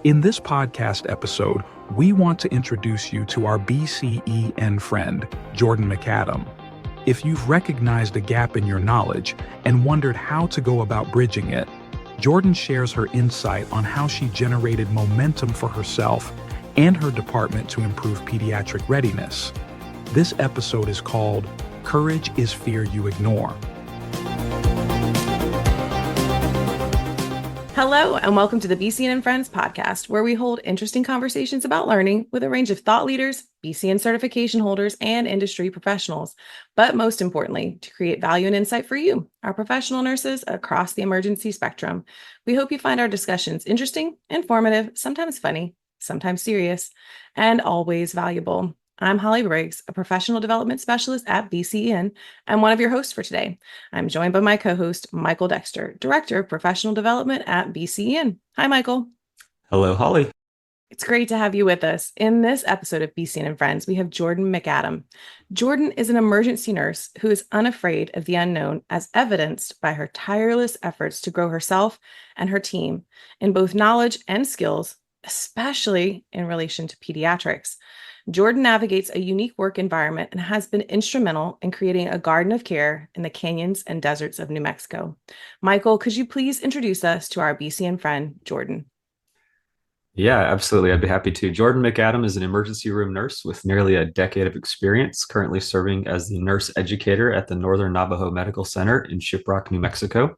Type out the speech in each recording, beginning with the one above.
In this podcast episode, we want to introduce you to our BCEN friend, Jordan McAdam. If you've recognized a gap in your knowledge and wondered how to go about bridging it, Jordan shares her insight on how she generated momentum for herself and her department to improve pediatric readiness. This episode is called Courage is Fear You Ignore. Hello, and welcome to the BCEN Friends podcast, where we hold interesting conversations about learning with a range of thought leaders, BCEN certification holders, and industry professionals. But most importantly, to create value and insight for you, our professional nurses across the emergency spectrum. We hope you find our discussions interesting, informative, sometimes funny, sometimes serious, and always valuable. I'm Holly Briggs, a professional development specialist at BCEN, and one of your hosts for today. I'm joined by my co-host, Michael Dexter, Director of Professional Development at BCEN. Hi, Michael. Hello, Holly. It's great to have you with us. In this episode of BCEN and Friends, we have Jordan McAdam. Jordan is an emergency nurse who is unafraid of the unknown, as evidenced by her tireless efforts to grow herself and her team in both knowledge and skills, especially in relation to pediatrics. Jordan navigates a unique work environment and has been instrumental in creating a garden of care in the canyons and deserts of New Mexico. Michael, could you please introduce us to our BCEN friend, Jordan? Yeah, absolutely. I'd be happy to. Jordan McAdam is an emergency room nurse with nearly a decade of experience, currently serving as the Nurse Educator at the Northern Navajo Medical Center in Shiprock, New Mexico.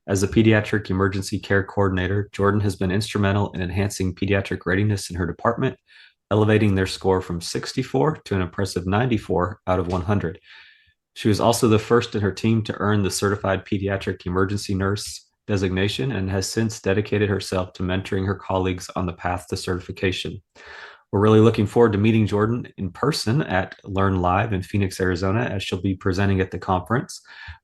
As a Pediatric Emergency Care Coordinator, Jordan has been instrumental in enhancing pediatric readiness in her department, elevating their score from 64 to an impressive 94 out of 100. She was also the first in her team to earn the Certified Pediatric Emergency Nurse designation and has since dedicated herself to mentoring her colleagues on the path to certification. We're really looking forward to meeting Jordan in person at Learn Live in Phoenix, Arizona, as she'll be presenting at the conference.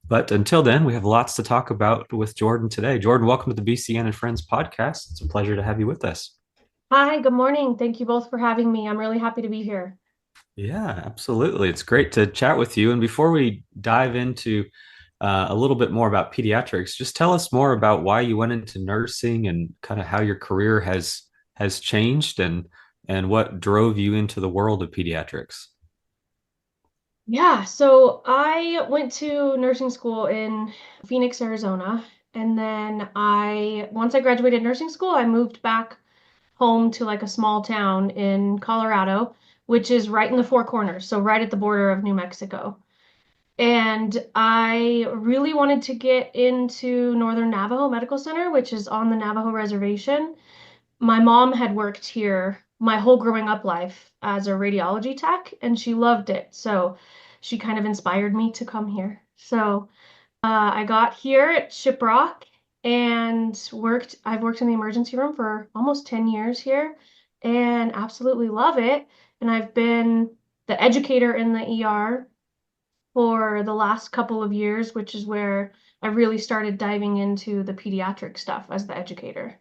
But until then, we have lots to talk about with Jordan today. Jordan, welcome to the BCEN and Friends podcast. It's a pleasure to have you with us. Hi, good morning. Thank you both for having me. I'm really happy to be here. Yeah, absolutely. It's great to chat with you. And before we dive into a little bit more about pediatrics, just tell us more about why you went into nursing and kind of how your career has changed and what drove you into the world of pediatrics. Yeah, so I went to nursing school in Phoenix, Arizona. And then once I graduated nursing school, I moved back home to like a small town in Colorado, which is right in the Four Corners, so right at the border of New Mexico. And I really wanted to get into Northern Navajo Medical Center, which is on the Navajo reservation. My mom had worked here my whole growing up life as a radiology tech, and she loved it. So she kind of inspired me to come here. So I got here at Shiprock and I've worked in the emergency room for almost 10 years here and absolutely love it. And I've been the educator in the ER for the last couple of years, which is where I really started diving into the pediatric stuff as the educator.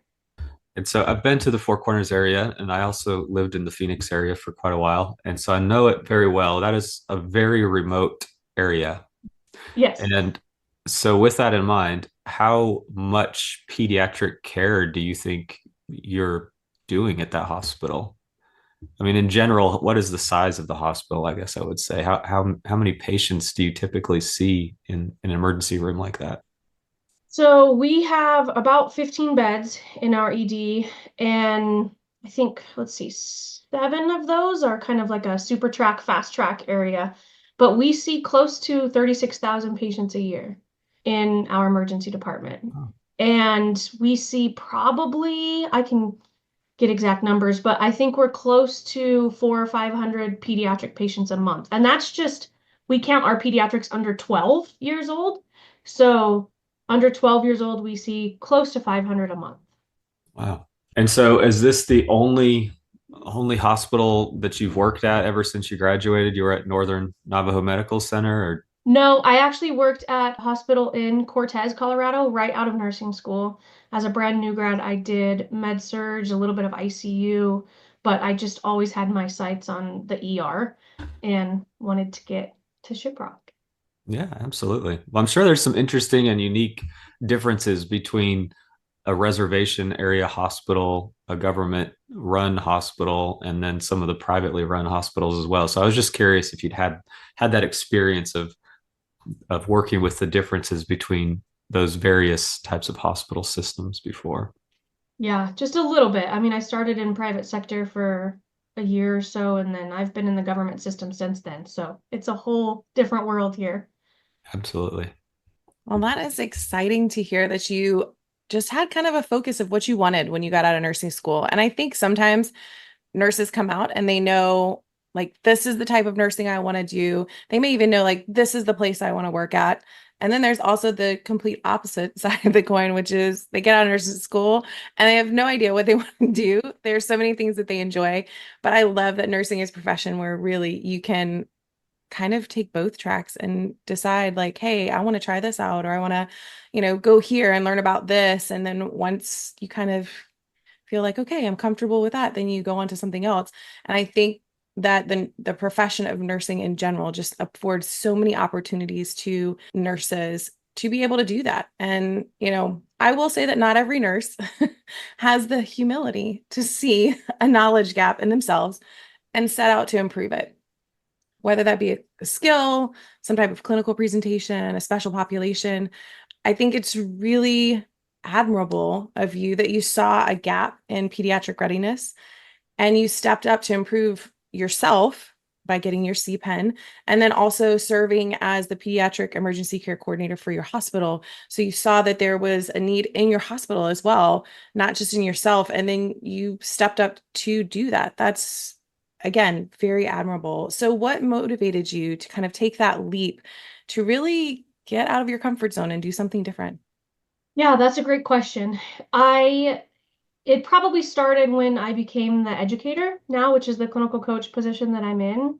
And so I've been to the Four Corners area, and I also lived in the Phoenix area for quite a while. And so I know it very well. That is a very remote area. Yes. And so with that in mind, how much pediatric care do you think you're doing at that hospital? I mean, in general, what is the size of the hospital? I guess I would say. How many patients do you typically see in an emergency room like that? So we have about 15 beds in our ED, and I think, 7 of those are kind of like a super track, fast track area. But we see close to 36,000 patients a year in our emergency department. Oh. And we see probably, I can get exact numbers, but I think we're close to 400 or 500 pediatric patients a month. And that's just, we count our pediatrics under 12 years old. So under 12 years old, we see close to 500 a month. Wow. And so is this the only hospital that you've worked at ever since you graduated? You were at Northern Navajo Medical Center, or? No, I actually worked at a hospital in Cortez, Colorado, right out of nursing school. As a brand new grad, I did med surg, a little bit of ICU, but I just always had my sights on the ER and wanted to get to Shiprock. Yeah, absolutely. Well, I'm sure there's some interesting and unique differences between a reservation area hospital, a government run hospital, and then some of the privately run hospitals as well. So I was just curious if you'd had that experience of working with the differences between those various types of hospital systems before. Yeah, just a little bit. I mean, I started in private sector for a year or so, and then I've been in the government system since then. So it's a whole different world here. Absolutely. Well, that is exciting to hear that you just had kind of a focus of what you wanted when you got out of nursing school. And I think sometimes nurses come out and they know, like, this is the type of nursing I want to do. They may even know, like, this is the place I want to work at. And then there's also the complete opposite side of the coin, which is they get out of nursing school and they have no idea what they want to do. There's so many things that they enjoy. But I love that nursing is a profession where really you can kind of take both tracks and decide, like, hey, I want to try this out, or I want to, go here and learn about this. And then once you kind of feel like, okay, I'm comfortable with that, then you go on to something else. And I think that the profession of nursing in general just affords so many opportunities to nurses to be able to do that. And, I will say that not every nurse has the humility to see a knowledge gap in themselves and set out to improve it, whether that be a skill, some type of clinical presentation, a special population. I think it's really admirable of you that you saw a gap in pediatric readiness and you stepped up to improve yourself by getting your CPEN and then also serving as the Pediatric Emergency Care Coordinator for your hospital. So you saw that there was a need in your hospital as well, not just in yourself. And then you stepped up to do that. That's, again, very admirable. So what motivated you to kind of take that leap to really get out of your comfort zone and do something different? Yeah, that's a great question. It probably started when I became the educator now, which is the clinical coach position that I'm in.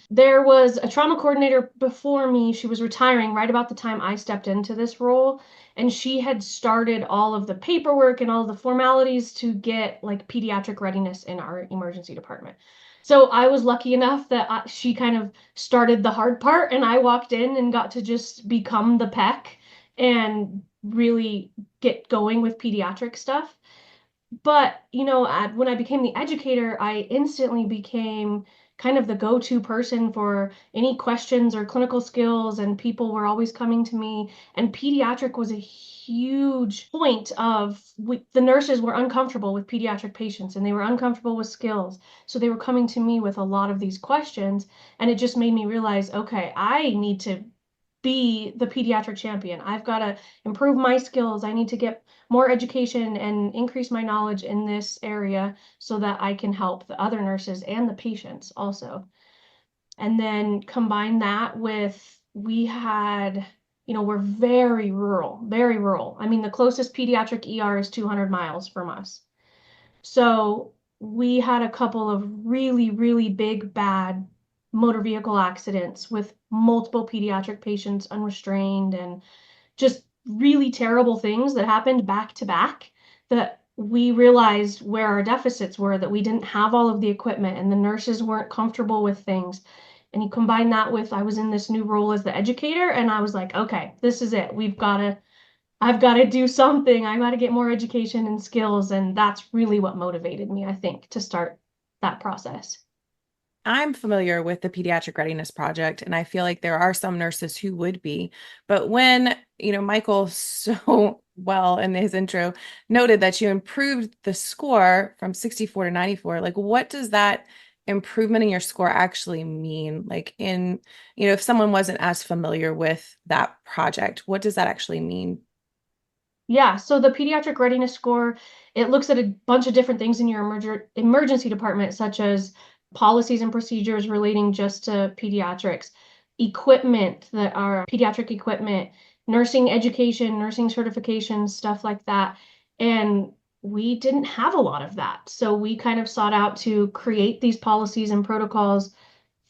There was a trauma coordinator before me. She was retiring right about the time I stepped into this role, and she had started all of the paperwork and all the formalities to get like pediatric readiness in our emergency department. So I was lucky enough that she kind of started the hard part, and I walked in and got to just become the PEC and really get going with pediatric stuff. But, when I became the educator, I instantly became kind of the go-to person for any questions or clinical skills, and people were always coming to me. And pediatric was a huge point of the nurses were uncomfortable with pediatric patients and they were uncomfortable with skills. So they were coming to me with a lot of these questions, and it just made me realize, okay, I need to be the pediatric champion. I've got to improve my skills. I need to get more education and increase my knowledge in this area so that I can help the other nurses and the patients also. And then combine that with we're very rural, very rural. I mean, the closest pediatric ER is 200 miles from us. So we had a couple of really, really big, bad motor vehicle accidents with multiple pediatric patients unrestrained and just really terrible things that happened back to back, that we realized where our deficits were, that we didn't have all of the equipment and the nurses weren't comfortable with things. And you combine that with, I was in this new role as the educator, and I was like, okay, this is it. I've got to do something. I got to get more education and skills. And that's really what motivated me, I think, to start that process. I'm familiar with the Pediatric Readiness Project, and I feel like there are some nurses who would be. But when, Michael so well in his intro noted that you improved the score from 64 to 94, like, what does that improvement in your score actually mean? Like, if someone wasn't as familiar with that project, what does that actually mean? Yeah, so the pediatric readiness score, it looks at a bunch of different things in your emergency department, such as policies and procedures relating just to pediatrics, equipment that are pediatric equipment, nursing education, nursing certifications, stuff like that. And we didn't have a lot of that. So we kind of sought out to create these policies and protocols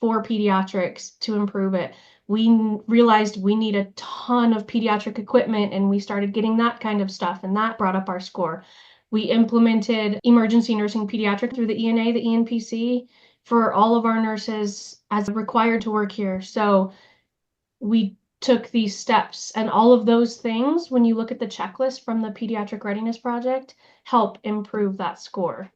for pediatrics to improve it. We realized we need a ton of pediatric equipment, and we started getting that kind of stuff, and that brought up our score. We implemented emergency nursing pediatric through the ENA, the ENPC, for all of our nurses as required to work here. So we took these steps, and all of those things, when you look at the checklist from the Pediatric Readiness Project, help improve that score.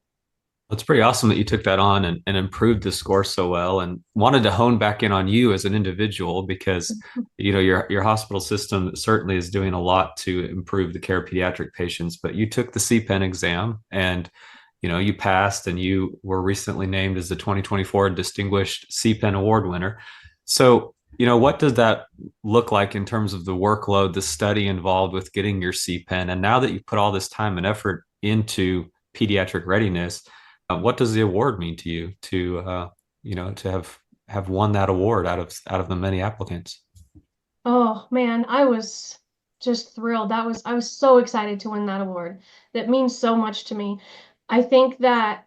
It's pretty awesome that you took that on and improved the score so well, and wanted to hone back in on you as an individual because your hospital system certainly is doing a lot to improve the care of pediatric patients. But you took the CPEN exam and you passed, and you were recently named as the 2024 Distinguished CPEN Award winner. So what does that look like in terms of the workload, the study involved with getting your CPEN? And now that you've put all this time and effort into pediatric readiness, what does the award mean to you to have won that award out of the many applicants? Oh man, I was just thrilled. I was so excited to win that award. That means so much to me. I think that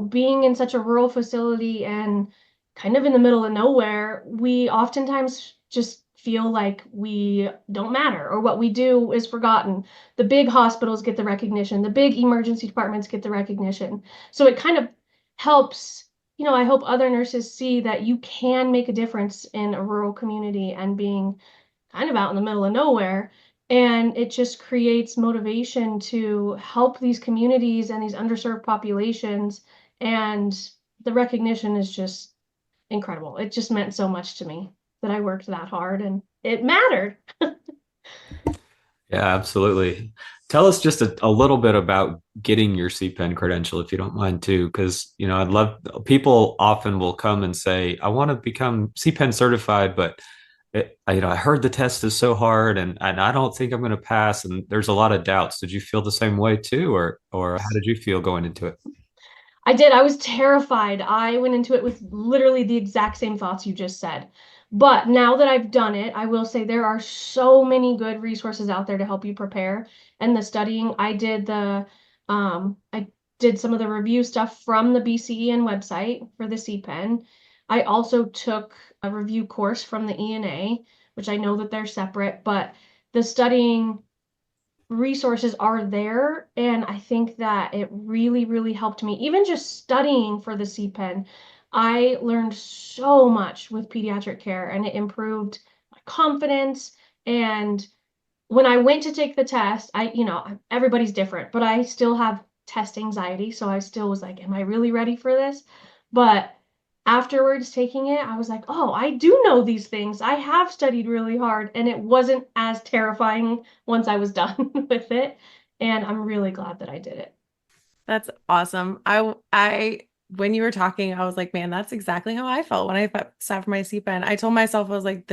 being in such a rural facility and kind of in the middle of nowhere, we oftentimes just feel like we don't matter or what we do is forgotten. The big hospitals get the recognition, the big emergency departments get the recognition. So it kind of helps, I hope other nurses see that you can make a difference in a rural community and being kind of out in the middle of nowhere. And it just creates motivation to help these communities and these underserved populations. And the recognition is just incredible. It just meant so much to me that I worked that hard and it mattered. Yeah, absolutely. Tell us just a little bit about getting your CPEN credential, if you don't mind, too, because I'd love. People often will come and say, "I want to become CPEN certified, but I heard the test is so hard, and I don't think I'm going to pass." And there's a lot of doubts. Did you feel the same way too, or how did you feel going into it? I did. I was terrified. I went into it with literally the exact same thoughts you just said. But now that I've done it, I will say there are so many good resources out there to help you prepare. And the studying, I did some of the review stuff from the BCEN website for the CPEN. I also took a review course from the ENA, which I know that they're separate, but the studying resources are there. And I think that it really, really helped me. Even just studying for the CPEN, I learned so much with pediatric care and it improved my confidence. And when I went to take the test, everybody's different, but I still have test anxiety. So I still was like, am I really ready for this? But afterwards taking it, I was like, oh, I do know these things. I have studied really hard, and it wasn't as terrifying once I was done with it. And I'm really glad that I did it. That's awesome. When you were talking, I was like, man, that's exactly how I felt when I sat for my CPEN. I told myself, I was like,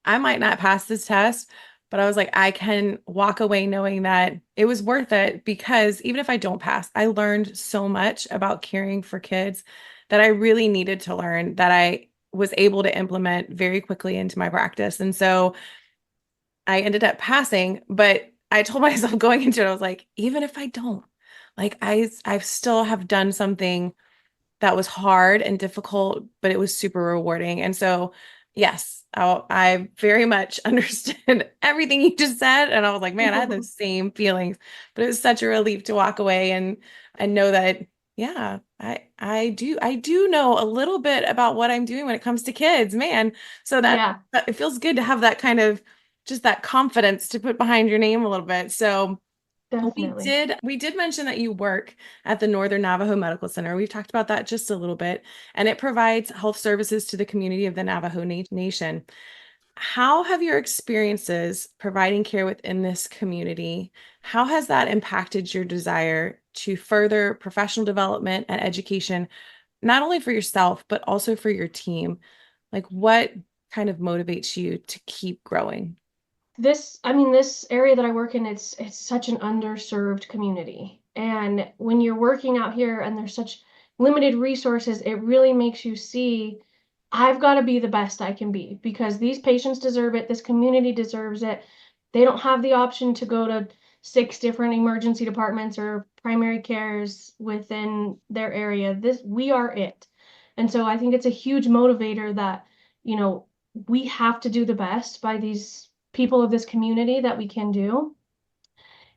I might not pass this test, but I was like, I can walk away knowing that it was worth it because even if I don't pass, I learned so much about caring for kids that I really needed to learn that I was able to implement very quickly into my practice. And so I ended up passing, but I told myself going into it, I was like, even if I don't, like I still have done something that was hard and difficult, but it was super rewarding. And so, yes, I very much understood everything you just said. And I was like, man, I had those same feelings, but it was such a relief to walk away and know that, yeah, I do know a little bit about what I'm doing when it comes to kids, man. So that it feels good to have that kind of just that confidence to put behind your name a little bit. So Definitely. we did mention that you work at the Northern Navajo Medical Center. We've talked about that just a little bit, and it provides health services to the community of the Navajo Nation. How have your experiences providing care within this community, how has that impacted your desire to further professional development and education, not only for yourself, but also for your team? Like what kind of motivates you to keep growing? This area that I work in, it's such an underserved community. And when you're working out here and there's such limited resources, it really makes you see I've got to be the best I can be because these patients deserve it. This community deserves it. They don't have the option to go to 6 different emergency departments or primary cares within their area. We are it. And so I think it's a huge motivator that, we have to do the best by these people of this community that we can do.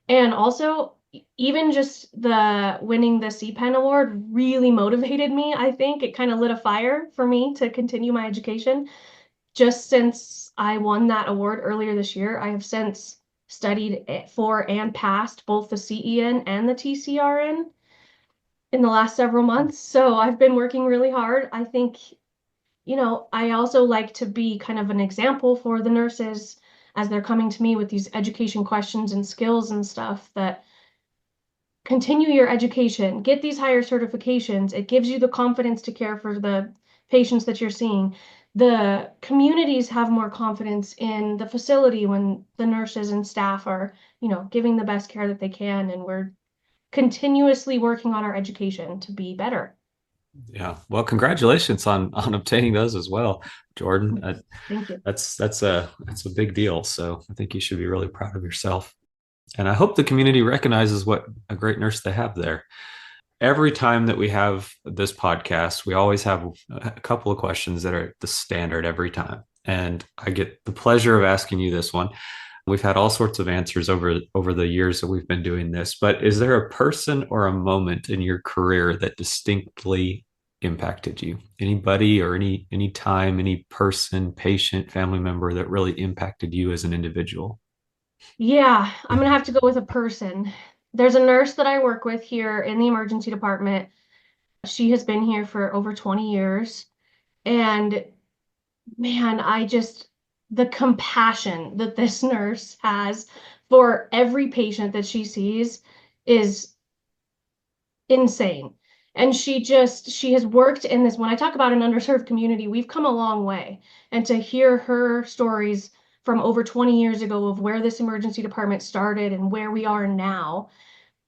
And also, even just the winning the CPEN award really motivated me. I think it kind of lit a fire for me to continue my education just since I won that award earlier this year. I have since studied for and passed both the CEN and the TCRN in the last several months. So I've been working really hard. I think, I also like to be kind of an example for the nurses as they're coming to me with these education questions and skills and stuff, that continue your education, get these higher certifications. It gives you the confidence to care for the patients that you're seeing. The communities have more confidence in the facility when the nurses and staff are, giving the best care that they can. And we're continuously working on our education to be better. Yeah. Well, congratulations on obtaining those as well, Jordan. Thank you. That's a big deal. So I think you should be really proud of yourself. And I hope the community recognizes what a great nurse they have there. Every time that we have this podcast, we always have a couple of questions that are the standard every time. And I get the pleasure of asking you this one. We've had all sorts of answers over the years that we've been doing this, but is there a person or a moment in your career that distinctly impacted you? Anybody or any time, any person, patient, family member that really impacted you as an individual? Yeah, I'm gonna have to go with a person. There's a nurse that I work with here in the emergency department. She has been here for over 20 years. And man, the compassion that this nurse has for every patient that she sees is insane. And she has worked in this. When I talk about an underserved community, we've come a long way. And to hear her stories from over 20 years ago of where this emergency department started and where we are now,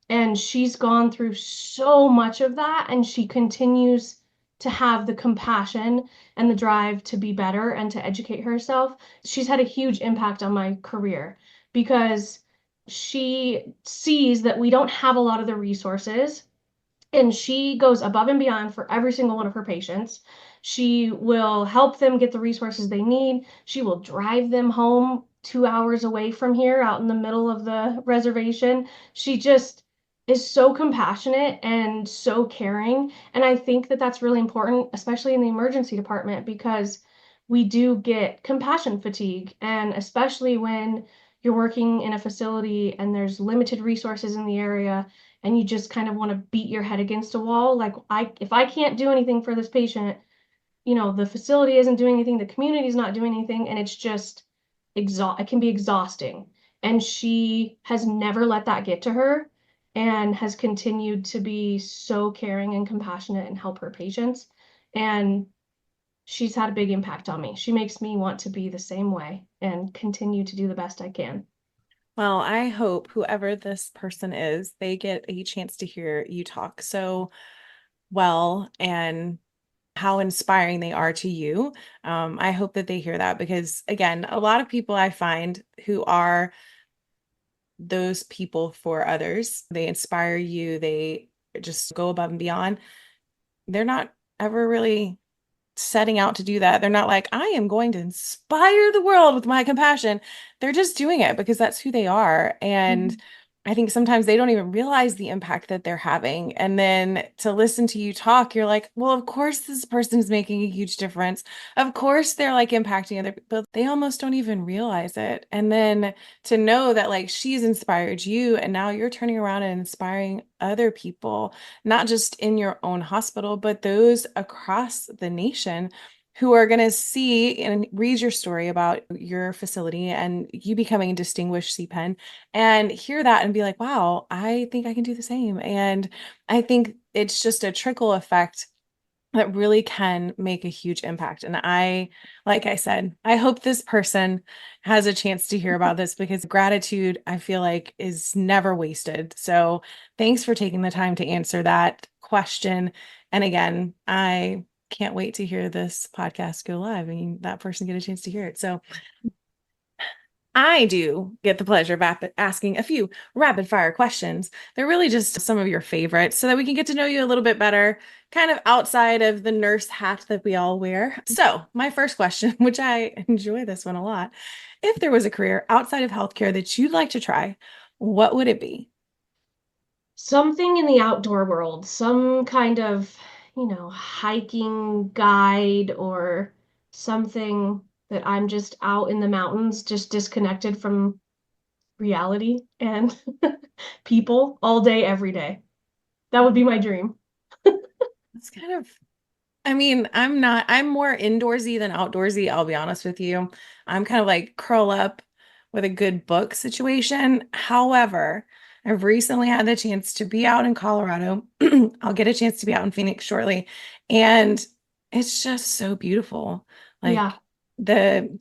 and she's gone through so much of that, and she continues to have the compassion and the drive to be better and to educate herself. She's had a huge impact on my career because she sees that we don't have a lot of the resources, and she goes above and beyond for every single one of her patients. She will help them get the resources they need. She will drive them home 2 hours away from here out in the middle of the reservation. She just is so compassionate and so caring. And I think that that's really important, especially in the emergency department, because we do get compassion fatigue. And especially when you're working in a facility and there's limited resources in the area, and you just kind of want to beat your head against a wall. Like, if I can't do anything for this patient, the facility isn't doing anything, the community's not doing anything, and it's just it can be exhausting. And she has never let that get to her and has continued to be so caring and compassionate and help her patients. And she's had a big impact on me. She makes me want to be the same way and continue to do the best I can. Well, I hope whoever this person is, they get a chance to hear you talk so well and how inspiring they are to you. I hope that they hear that because, again, a lot of people I find who are those people for others, they inspire you, they just go above and beyond. They're not ever really setting out to do that. They're not like, I am going to inspire the world with my compassion. They're just doing it because that's who they are. And I think sometimes they don't even realize the impact that they're having. And then to listen to you talk, you're like, well, of course, this person is making a huge difference. Of course, they're like impacting other people. They almost don't even realize it. And then to know that like she's inspired you and now you're turning around and inspiring other people, not just in your own hospital, but those across the nation who are going to see and read your story about your facility and you becoming a distinguished CPEN and hear that and be like, wow, I think I can do the same. And I think it's just a trickle effect that really can make a huge impact. And like I said, I hope this person has a chance to hear about this because gratitude, I feel like, is never wasted. So thanks for taking the time to answer that question. And again, I can't wait to hear this podcast go live and that person get a chance to hear it. So I do get the pleasure of asking a few rapid fire questions. They're really just some of your favorites so that we can get to know you a little bit better, kind of outside of the nurse hat that we all wear. So my first question, which I enjoy this one a lot, if there was a career outside of healthcare that you'd like to try, what would it be? Something in the outdoor world, some kind of, hiking guide or something that I'm just out in the mountains, just disconnected from reality and people all day, every day. That would be my dream. It's kind of, I mean, I'm more indoorsy than outdoorsy, I'll be honest with you. I'm kind of like curl up with a good book situation. However, I've recently had the chance to be out in Colorado. I'll get a chance to be out in Phoenix shortly. And it's just so beautiful. Like Yeah. the,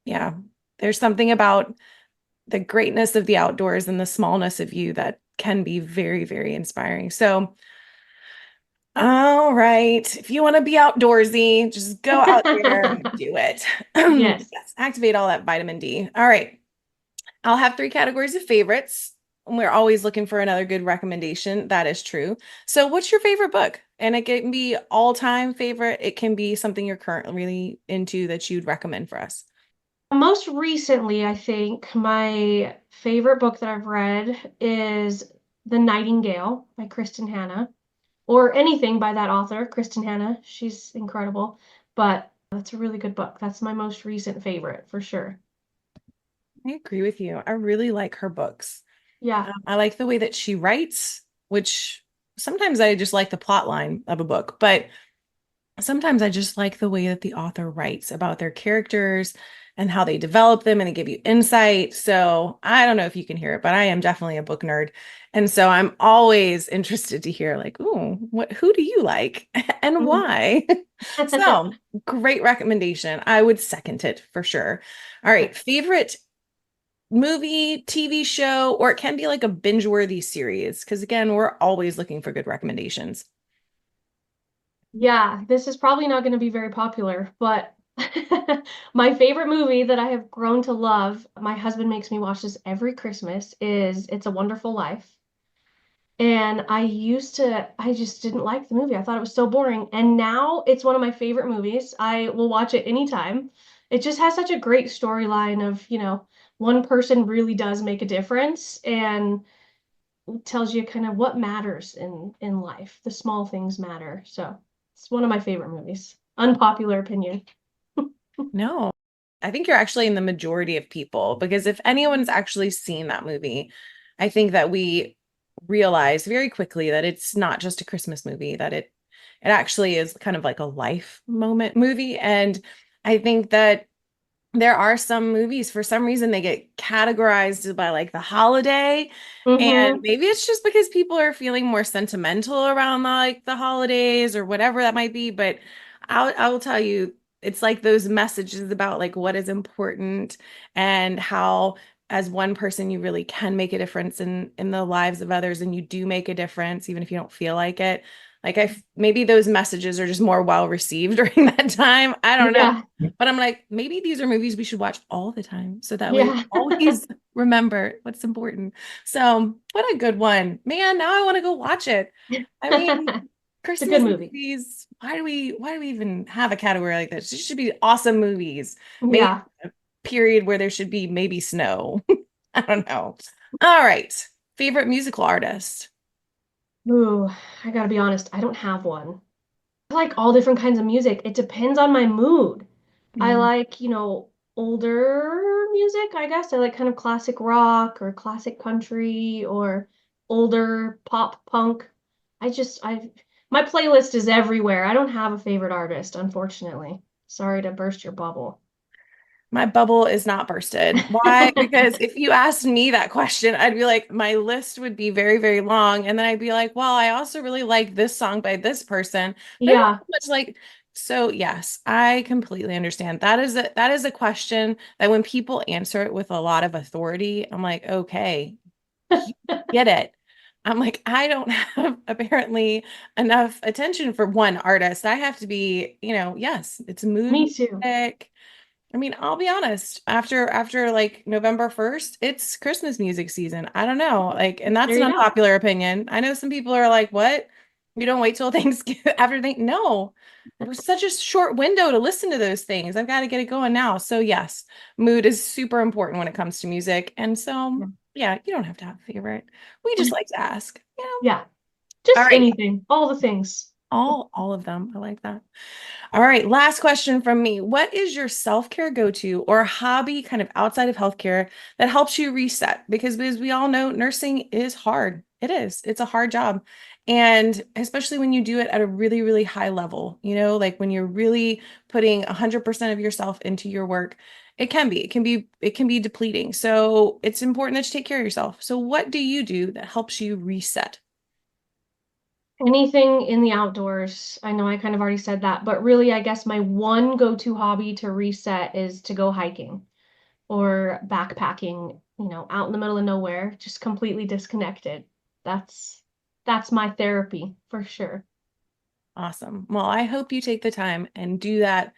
yeah, there's something about the greatness of the outdoors and the smallness of you that can be very, very inspiring. So, all right. If you want to be outdoorsy, just go out there and do it. Yes. Yes, activate all that vitamin D. All right. I'll have 3 categories of favorites. We're always looking for another good recommendation. That is true. So, what's your favorite book? And it can be all-time favorite. It can be something you're currently really into that you'd recommend for us. Most recently, I think my favorite book that I've read is The Nightingale by Kristen Hanna, or anything by that author, Kristen Hanna. She's incredible, but that's a really good book. That's my most recent favorite for sure. I agree with you. I really like her books. Yeah. I like the way that she writes, which sometimes I just like the plot line of a book, but sometimes I just like the way that the author writes about their characters and how they develop them and they give you insight. So I don't know if you can hear it, but I am definitely a book nerd. And so I'm always interested to hear like, ooh, who do you like and why? So great recommendation. I would second it for sure. All right. Favorite movie, TV show, or it can be like a binge-worthy series. Because again, we're always looking for good recommendations. Yeah, this is probably not going to be very popular, but my favorite movie that I have grown to love, my husband makes me watch this every Christmas, is It's a Wonderful Life. And I just didn't like the movie. I thought it was so boring. And now it's one of my favorite movies. I will watch it anytime. It just has such a great storyline of, one person really does make a difference and tells you kind of what matters in life. The small things matter. So it's one of my favorite movies. Unpopular opinion. No, I think you're actually in the majority of people because if anyone's actually seen that movie, I think that we realize very quickly that it's not just a Christmas movie, that it actually is kind of like a life moment movie. And I think that there are some movies, for some reason, they get categorized by like the holiday. And Mm-hmm. maybe it's just because people are feeling more sentimental around like the holidays or whatever that might be. But I will tell you, it's like those messages about like what is important and how as one person you really can make a difference in the lives of others and you do make a difference even if you don't feel like it. Like maybe those messages are just more well received during that time. I don't know. Yeah. But I'm like, maybe these are movies we should watch all the time. So that way we Yeah. always remember what's important. So what a good one. Man, now I want to go watch it. I mean, It's a good Christmas movie. movies, why do we even have a category like this? It should be awesome movies. Maybe Yeah. a period where there should be maybe snow. I don't know. All right. Favorite musical artist? Ooh, I gotta be honest, I don't have one. I like all different kinds of music. It depends on my mood. I Mm. like, older music, I guess. I like kind of classic rock or classic country or older pop punk. My playlist is everywhere. I don't have a favorite artist, unfortunately. Sorry to burst your bubble. My bubble is not bursted. Why? Because if you asked me that question, I'd be like, my list would be very, very long. And then I'd be like, well, I also really like this song by this person. But I don't Yeah. much like, so yes, I completely understand. That is a question that when people answer it with a lot of authority, I'm like, okay, you get it. I'm like, I don't have apparently enough attention for one artist. I have to be, yes, it's mood Me too. music. I mean, I'll be honest, after like November 1st, it's Christmas music season. I don't know. Like, and that's There an you go. unpopular opinion. I know some people are like, what? You don't wait till Thanksgiving after no. It was such a short window to listen to those things. I've got to get it going now. So yes, mood is super important when it comes to music. And so, yeah, you don't have to have a favorite. We just like to ask, Yeah. All Just right. anything, all the things. All of them. I like that. All right. Last question from me. What is your self-care go-to or hobby kind of outside of healthcare that helps you reset? Because as we all know, nursing is hard. It is. It's a hard job. And especially when you do it at a really, really high level, like when you're really putting 100% of yourself into your work, it can be depleting. So it's important that you take care of yourself. So what do you do that helps you reset? Anything in the outdoors. I know I kind of already said that, but really, I guess my one go-to hobby to reset is to go hiking or backpacking, out in the middle of nowhere, just completely disconnected. That's my therapy for sure. Awesome. Well, I hope you take the time and do that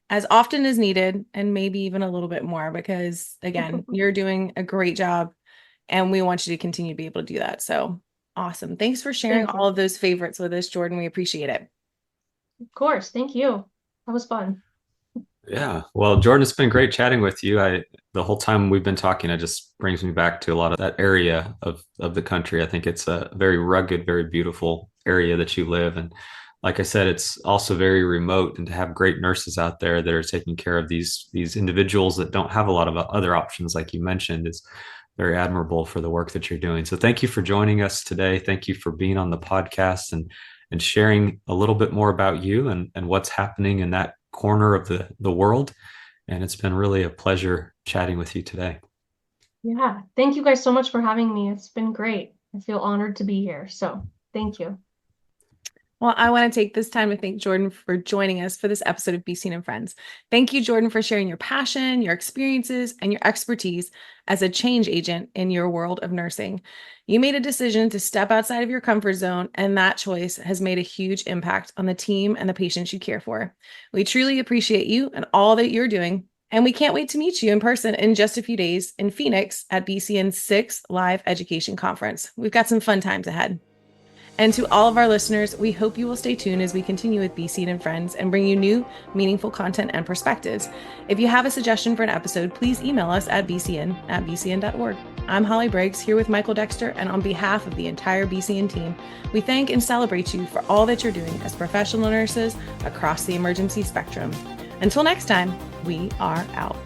as often as needed and maybe even a little bit more because, again, you're doing a great job and we want you to continue to be able to do that. So awesome. Thanks for sharing all of those favorites with us, Jordan. We appreciate it. Of course. Thank you. That was fun. Yeah. Well, Jordan, it's been great chatting with you. The whole time we've been talking, it just brings me back to a lot of that area of the country. I think it's a very rugged, very beautiful area that you live. And like I said, it's also very remote, and to have great nurses out there that are taking care of these individuals that don't have a lot of other options, like you mentioned, is very admirable for the work that you're doing. So thank you for joining us today. Thank you for being on the podcast and sharing a little bit more about you and what's happening in that corner of the world. And it's been really a pleasure chatting with you today. Yeah. Thank you guys so much for having me. It's been great. I feel honored to be here. So thank you. Well, I want to take this time to thank Jordan for joining us for this episode of BCEN and Friends. Thank you, Jordan, for sharing your passion, your experiences, and your expertise as a change agent in your world of nursing. You made a decision to step outside of your comfort zone, and that choice has made a huge impact on the team and the patients you care for. We truly appreciate you and all that you're doing, and we can't wait to meet you in person in just a few days in Phoenix at BCN's 6th Live Education Conference. We've got some fun times ahead. And to all of our listeners, we hope you will stay tuned as we continue with BCEN and Friends and bring you new, meaningful content and perspectives. If you have a suggestion for an episode, please email us at bcn@bcn.org. I'm Holly Briggs, here with Michael Dexter, and on behalf of the entire BCEN team, we thank and celebrate you for all that you're doing as professional nurses across the emergency spectrum. Until next time, we are out.